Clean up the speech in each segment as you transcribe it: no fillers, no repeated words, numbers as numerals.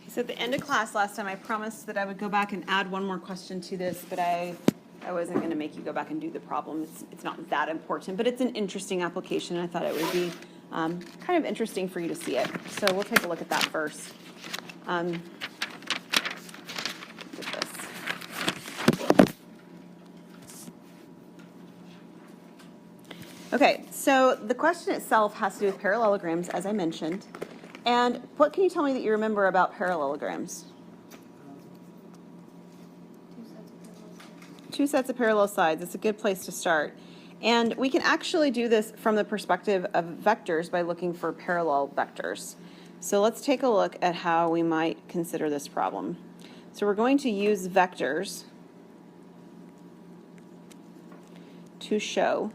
So at the end of class last time, I promised that I would go back and add one more question to this, but I wasn't going to make you go back and do the problem. It's not that important, but it's an interesting application, and I thought it would be kind of interesting for you to see it. So we'll take a look at that first. Look at this. Okay, so the question itself has to do with parallelograms, as I mentioned. And what can you tell me that you remember about parallelograms? Two sets of parallel sides. It's a good place to start. And we can actually do this from the perspective of vectors by looking for parallel vectors. So let's take a look at how we might consider this problem. So we're going to use vectors to show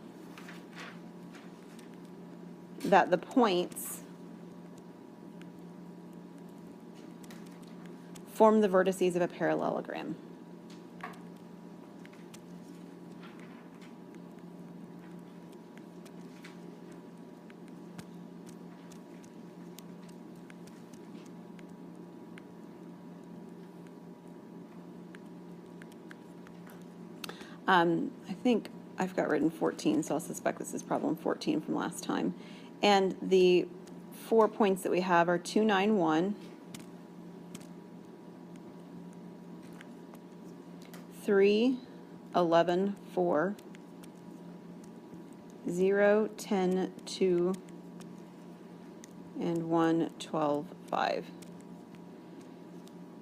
that the points form the vertices of a parallelogram. I think I've got written 14, so I'll suspect this is problem 14 from last time. And the 4 points that we have are 2, 9, 1, 3, 11, 4, 0, 10, 2, and 1, 12, 5.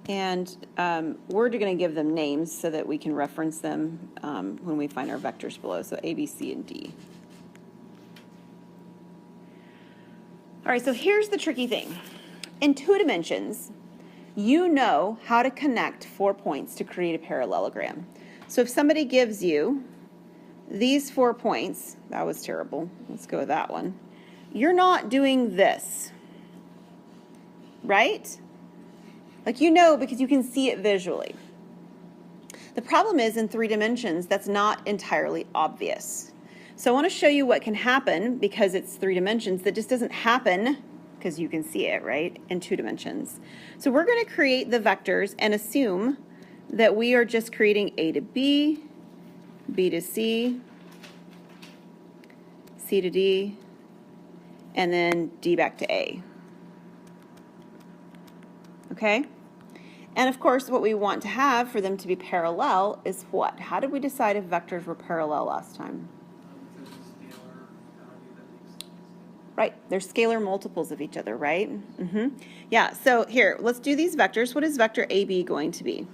And we're going to give them names so that we can reference them when we find our vectors below, so A, B, C, and D. All right, so here's the tricky thing. In 2 dimensions, you know how to connect 4 points to create a parallelogram. So if somebody gives you these 4 points, that was terrible, let's go with that one, you're not doing this, right? Like you know because you can see it visually. The problem is in 3 dimensions, that's not entirely obvious. So I want to show you what can happen because it's 3 dimensions that just doesn't happen because you can see it, right, in 2 dimensions. So we're going to create the vectors and assume that we are just creating A to B, B to C, C to D, and then D back to A. Okay? And of course, what we want to have for them to be parallel is what? How did we decide if vectors were parallel last time? Right, they're scalar multiples of each other, right? Yeah, so here, let's do these vectors. What is vector AB going to be?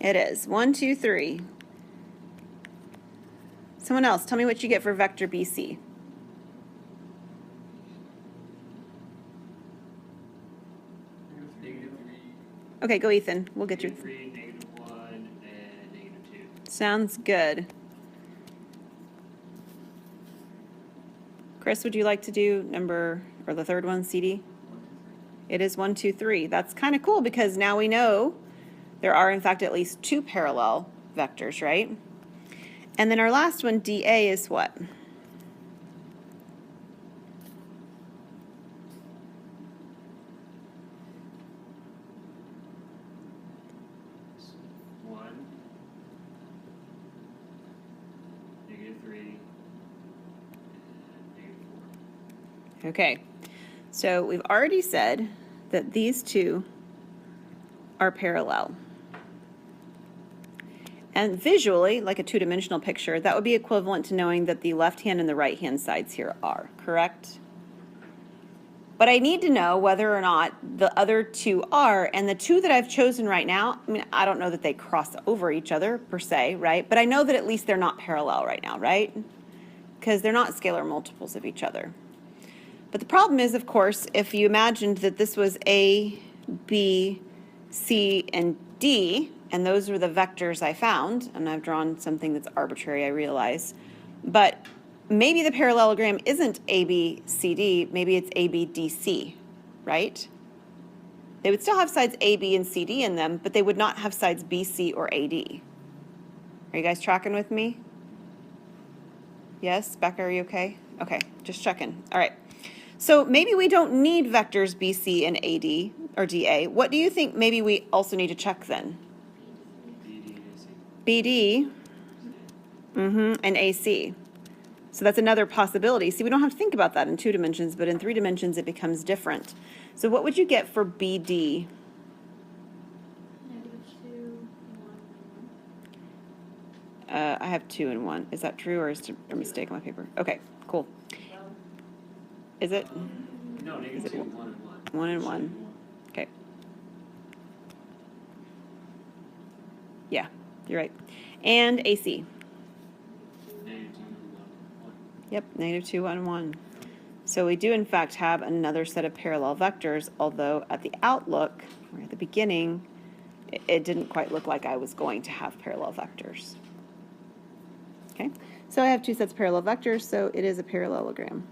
It is 1, 2, 3. Someone else, tell me what you get for vector BC. Okay, go Ethan. We'll get your... -3, -1, and -2. Sounds good. Chris, would you like to do the third one, CD? It is 1, 2, 3. That's kind of cool because now we know there are, in fact, at least 2 parallel vectors, right? And then our last one, DA, is what? Okay, so we've already said that these 2 are parallel. And visually, like a 2-dimensional picture, that would be equivalent to knowing that the left-hand and the right-hand sides here are, correct? But I need to know whether or not the other 2 are, and the 2 that I've chosen right now, I mean, I don't know that they cross over each other per se, right? But I know that at least they're not parallel right now, right? Because they're not scalar multiples of each other. But the problem is, of course, if you imagined that this was A, B, C, and D, and those were the vectors I found, and I've drawn something that's arbitrary, I realize, but maybe the parallelogram isn't ABCD, maybe it's ABDC, right? They would still have sides AB and CD in them, but they would not have sides BC or AD. Are you guys tracking with me? Yes? Becca, are you okay? Okay, just checking. All right. So maybe we don't need vectors BC and AD or DA. What do you think maybe we also need to check then? BD and AC. BD and AC. So that's another possibility. See, we don't have to think about that in 2 dimensions, but in 3 dimensions it becomes different. So what would you get for BD? -2, 1, I have 2 and 1. Is that true or is it a mistake on my paper? Okay, cool. Is it? No, Is it -2, 1 and 1. 1 and 1. Okay. Yeah, you're right. And AC. -2, 1, 1. Yep, -2, 1, 1. So we do in fact have another set of parallel vectors, although at the outlook, or at the beginning, it didn't quite look like I was going to have parallel vectors. Okay, so I have 2 sets of parallel vectors, so it is a parallelogram.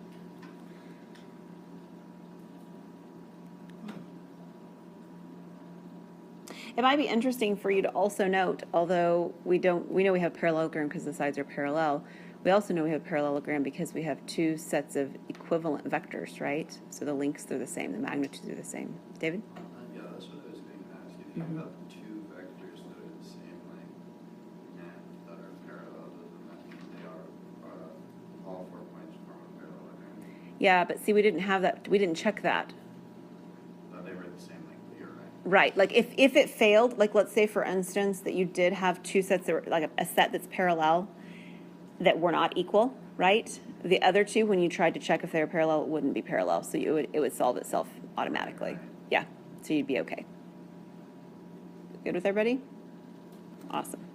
It might be interesting for you to also note, although we know we have parallelogram because the sides are parallel, we also know we have parallelogram because we have 2 sets of equivalent vectors, right? So the lengths are the same, the magnitudes are the same. David? Yeah, that's what I was going to ask. If you have 2 vectors that are the same length and that are parallel, doesn't that mean they are all 4 points form a parallelogram? Yeah, but see, we didn't have that, we didn't check that. They were the same length, you're right. Right, like if it failed, like let's say for instance that you did have 2 sets that were like a set that's parallel that were not equal, right? The other 2, when you tried to check if they were parallel, it wouldn't be parallel, so it would solve itself automatically. Yeah, so you'd be okay. Good with everybody? Awesome.